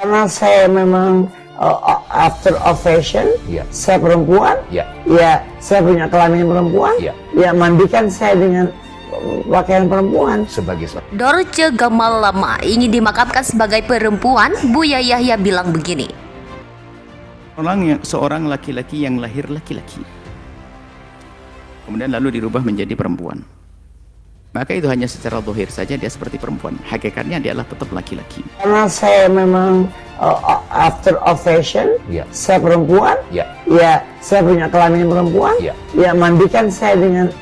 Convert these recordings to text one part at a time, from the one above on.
Karena saya memang after of fashion, saya perempuan, ya saya punya kelamin perempuan, ya mandikan saya dengan pakaian perempuan. Sebagai Dorce Gamalama ingin dimakamkan sebagai perempuan. Buya Yahya bilang begini. Seorang laki-laki yang lahir laki-laki, kemudian lalu dirubah menjadi perempuan, maka itu hanya secara zahir saja dia seperti perempuan, hakikatnya dia adalah tetap laki-laki. Karena saya memang after of fashion, saya perempuan, ya saya punya kelamin perempuan, ya mandikan saya dengan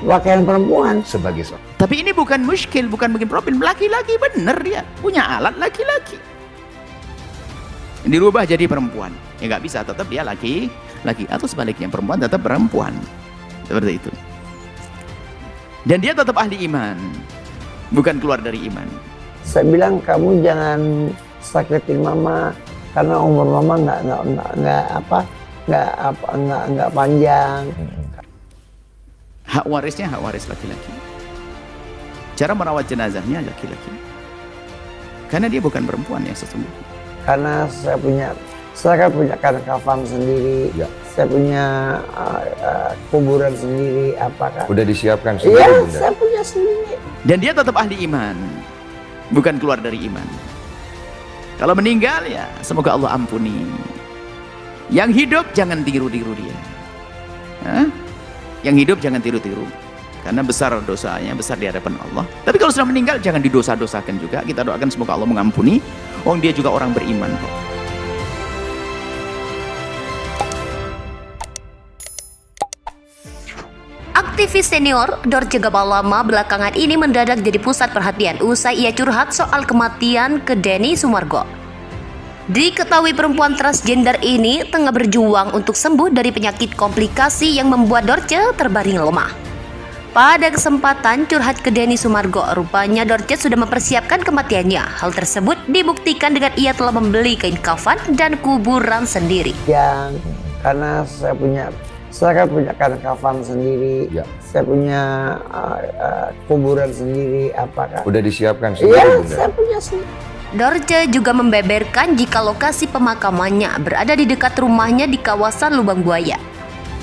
pakaian perempuan. sebagai Tapi ini bukan muskil, bukan bikin problem, laki-laki bener, dia punya alat laki-laki, dirubah jadi perempuan, ya nggak bisa, tetap dia laki, atau sebaliknya perempuan tetap perempuan, seperti itu. Dan dia tetap ahli iman, bukan keluar dari iman. Saya bilang kamu jangan sakitin mama karena umur mama nggak panjang. Hak warisnya hak waris laki-laki. Cara merawat jenazahnya laki-laki. Karena dia bukan perempuan yang sesungguhnya. Karena saya kan punya kafan sendiri, saya punya kuburan sendiri, apakah? udah disiapkan sendiri, Iya, Bunda. saya punya sendiri. Dan dia tetap ahli iman, bukan keluar dari iman. Kalau meninggal ya semoga Allah ampuni. Yang hidup jangan tiru-tiru dia. Hah? Yang hidup jangan tiru-tiru, karena besar dosanya, besar di hadapan Allah. Tapi kalau sudah meninggal jangan didosa-dosakan juga. Kita doakan semoga Allah mengampuni. Dia juga orang beriman kok. Aktivis senior Dorce Gamalama belakangan ini mendadak jadi pusat perhatian usai ia curhat soal kematian ke Denny Sumargo. Diketahui perempuan transgender ini tengah berjuang untuk sembuh dari penyakit komplikasi yang membuat Dorce terbaring lemah. Pada kesempatan curhat ke Denny Sumargo, rupanya Dorce sudah mempersiapkan kematiannya. Hal tersebut dibuktikan dengan ia telah membeli kain kafan dan kuburan sendiri. Karena saya kan punya kafan sendiri, saya punya kuburan sendiri, apakah? Udah disiapkan sendiri, Iya, Bunda. saya punya sendiri. Dorce juga membeberkan jika lokasi pemakamannya berada di dekat rumahnya di kawasan Lubang Buaya.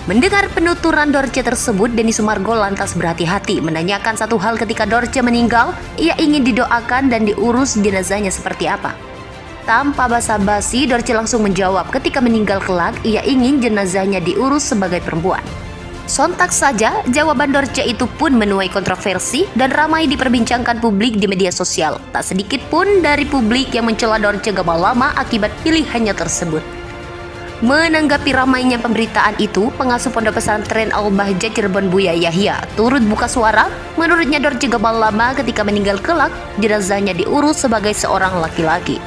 Mendengar penuturan Dorce tersebut, Denny Sumargo lantas berhati-hati menanyakan satu hal ketika Dorce meninggal, ia ingin didoakan dan diurus jenazahnya seperti apa. Tanpa basa-basi, Dorce langsung menjawab ketika meninggal kelak, ia ingin jenazahnya diurus sebagai perempuan. Sontak saja, jawaban Dorce itu pun menuai kontroversi dan ramai diperbincangkan publik di media sosial. Tak sedikit pun dari publik yang mencela Dorce Gamalama akibat pilihannya tersebut. Menanggapi ramainya pemberitaan itu, pengasuh Pondok Pesantren Al-Bahjah Cirebon Buya Yahya turut buka suara. Menurutnya Dorce Gamalama ketika meninggal kelak, jenazahnya diurus sebagai seorang laki-laki.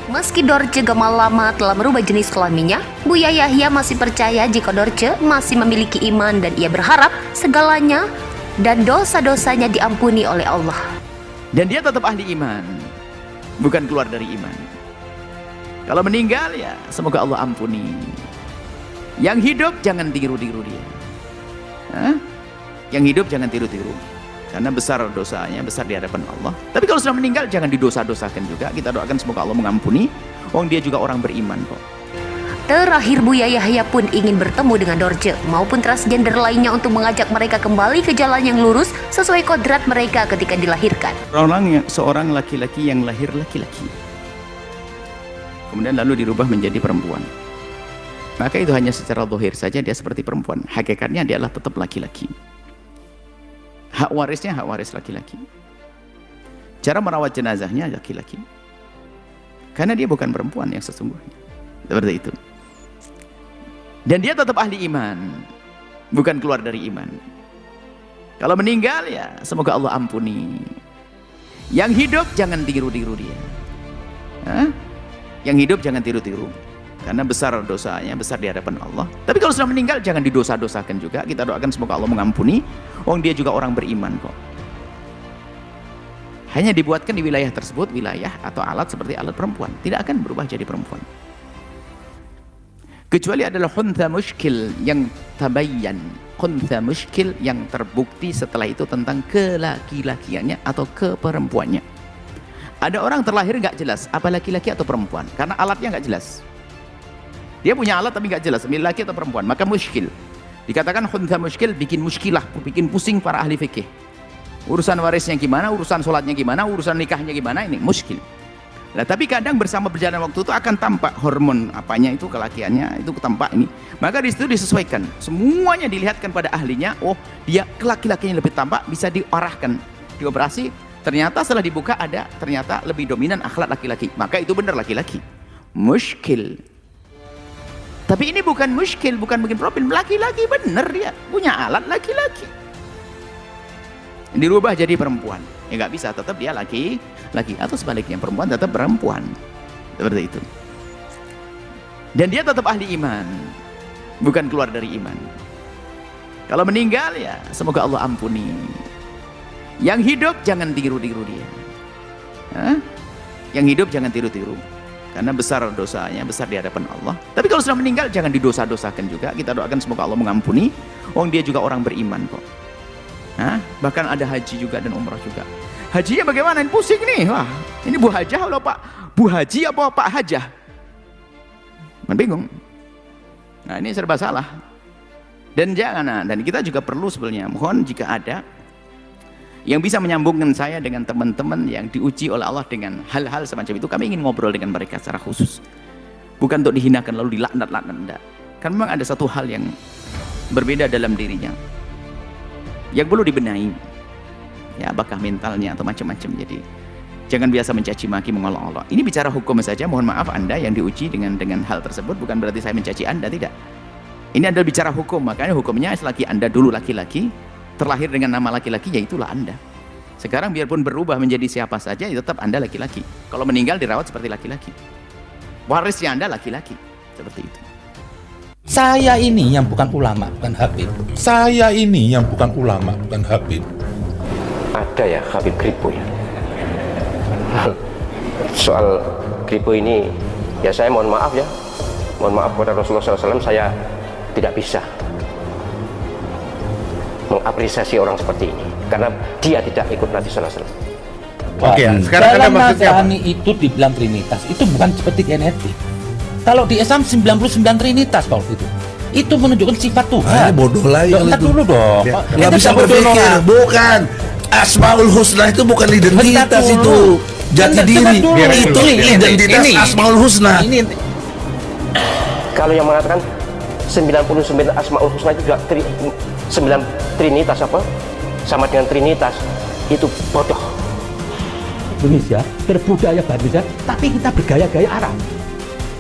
Meski Dorce Gamalama telah merubah jenis kelaminnya, Buya Yahya masih percaya jika Dorce masih memiliki iman dan ia berharap segalanya dan dosa-dosanya diampuni oleh Allah. Dan dia tetap ahli iman, bukan keluar dari iman. Kalau meninggal ya semoga Allah ampuni. Yang hidup jangan tiru-tiru dia. Hah? Yang hidup jangan tiru-tiru, karena besar dosanya, besar di hadapan Allah. Tapi kalau sudah meninggal jangan didosa-dosakan juga. Kita doakan semoga Allah mengampuni. Dia juga orang beriman kok. Terakhir, Buya Yahya pun ingin bertemu dengan Dorce maupun transgender lainnya untuk mengajak mereka kembali ke jalan yang lurus sesuai kodrat mereka ketika dilahirkan. Seorang laki-laki yang lahir laki-laki, kemudian lalu dirubah menjadi perempuan, maka itu hanya secara zahir saja dia seperti perempuan, hakikatnya dia adalah tetap laki-laki. Hak warisnya hak waris laki-laki. Cara merawat jenazahnya laki-laki, karena dia bukan perempuan yang sesungguhnya, seperti itu. Dan dia tetap ahli iman, bukan keluar dari iman. Kalau meninggal ya semoga Allah ampuni. Yang hidup jangan tiru-tiru dia. Hah? Yang hidup jangan tiru-tiru, karena besar dosanya, besar di hadapan Allah. Tapi kalau sudah meninggal jangan didosa-dosakan juga. Kita doakan semoga Allah mengampuni. Dia juga orang beriman kok. Hanya dibuatkan di wilayah tersebut wilayah atau alat seperti alat perempuan, tidak akan berubah jadi perempuan. Kecuali adalah khuntha muskil yang tabayyan, khuntha muskil yang terbukti setelah itu tentang kelaki-lakiannya atau keperempuannya. Ada orang terlahir nggak jelas apa laki-laki atau perempuan karena alatnya nggak jelas. Dia punya alat tapi nggak jelas laki atau perempuan, maka muskil. Dikatakan khuntha muskil, bikin muskilah, bikin pusing para ahli fikih. Urusan warisnya gimana, urusan sholatnya gimana, urusan nikahnya gimana, ini muskil. Nah, tapi kadang bersama berjalan waktu itu akan tampak hormon apanya itu kelakiannya itu tampak ini. Maka di situ disesuaikan. Semuanya dilihatkan pada ahlinya. Oh, dia laki-lakinya lebih tampak, bisa diarahkan, dioperasi. Ternyata setelah dibuka ada ternyata lebih dominan akhlak laki-laki. Maka itu benar laki-laki. Muskil. Tapi ini bukan muskil, bukan bikin problem. Laki-laki benar dia punya alat laki-laki. Dirubah jadi perempuan. Ya nggak bisa, tetap dia laki atau sebaliknya perempuan tetap perempuan, seperti itu. Dan dia tetap ahli iman, bukan keluar dari iman. Kalau meninggal ya semoga Allah ampuni. Yang hidup jangan tiru-tiru dia. Yang hidup jangan tiru-tiru, karena besar dosanya, besar di hadapan Allah. Tapi kalau sudah meninggal jangan didosa-dosakan juga. Kita doakan semoga Allah mengampuni. Wong dia juga orang beriman kok. Bahkan ada haji juga dan umrah juga. Hajinya bagaimana? Ini pusing nih. Wah, ini Bu Hajah atau Pak Bu Haji apa Pak Hajah? Bingung. Nah, ini serba salah. Dan jangan, dan kita juga perlu sebenarnya mohon jika ada yang bisa menyambungkan saya dengan teman-teman yang diuji oleh Allah dengan hal-hal semacam itu, kami ingin ngobrol dengan mereka secara khusus. Bukan untuk dihinakan lalu dilaknat-laknat, enggak. Kan memang ada satu hal yang berbeda dalam dirinya yang perlu dibenahi, ya, apakah mentalnya atau macam-macam. Jadi jangan biasa mencaci maki, mengolok-olok. Ini bicara hukum saja, mohon maaf Anda yang diuji dengan hal tersebut, bukan berarti saya mencaci Anda, tidak. Ini adalah bicara hukum, makanya hukumnya selagi Anda dulu laki-laki, terlahir dengan nama laki-laki, ya itulah Anda. Sekarang biarpun berubah menjadi siapa saja, ya tetap Anda laki-laki. Kalau meninggal dirawat seperti laki-laki, warisnya Anda laki-laki, seperti itu. Saya ini yang bukan ulama, bukan Habib. Saya ini yang bukan ulama, bukan Habib. Ada ya Habib Kripo ya. Soal Kripo ini, ya saya mohon maaf ya. Mohon maaf kepada Rasulullah SAW, saya tidak bisa mengapresiasi orang seperti ini. Karena dia tidak ikut Nabi SAW. Oke, sekarang dalam Nasrani itu dibilang Trinitas, itu bukan seperti genetik. Kalau di Islam 99 Trinitas kalau itu menunjukkan sifat Tuhan. Bodoh lah ya. Entar dulu dong. Nggak bisa berpikir. Bukan. Asmaul Husna itu bukan identitas, itu jati diri. Itu identitas Asmaul Husna. Kalau yang mengatakan 99 Asmaul Husna itu juga 9 Trinitas apa? Sama dengan Trinitas. Itu bodoh. Indonesia berbudaya Indonesia, tapi kita bergaya-gaya Arab.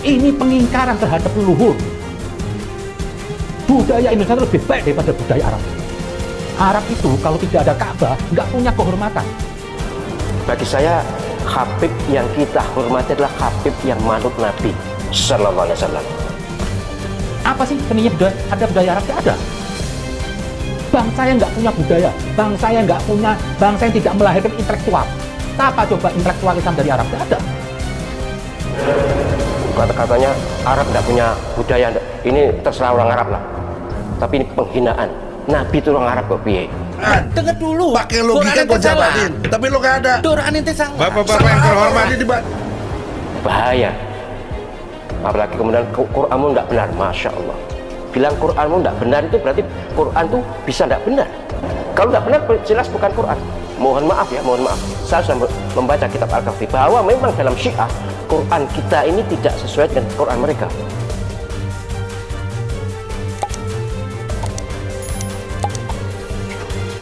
Ini pengingkaran terhadap leluhur. Budaya Indonesia lebih baik daripada budaya Arab. Arab itu kalau tidak ada Ka'bah nggak punya kehormatan. Bagi saya Habib yang kita hormati adalah Habib yang manut Nabi Sallallahu Alaihi Wasallam. Apa sih seninya budaya? Ada budaya Arab? Tidak ada. Bangsa yang nggak punya budaya, bangsa yang nggak punya, bangsa yang tidak melahirkan intelektual. Apa coba intelektual Islam dari Arab? Tidak ada. Kata-katanya Arab tidak punya budaya, ini terserah orang Arab lah. Tapi ini penghinaan. Nabi itu orang Arab kok piye? Dengar dulu. Pakai logika kok jabatin. Tapi lo gak ada. Quran itu salah. Bapak-bapak yang terhormat ini bahaya. Apalagi kemudian Quranmu tidak benar, Masya Allah. Bilang Quranmu tidak benar itu berarti Quran itu bisa tidak benar. Kalau tidak benar jelas bukan Quran. Mohon maaf ya, mohon maaf. Saya sudah membaca kitab Al-Kahfi bahwa memang dalam Syiah Quran kita ini tidak sesuai dengan Quran mereka.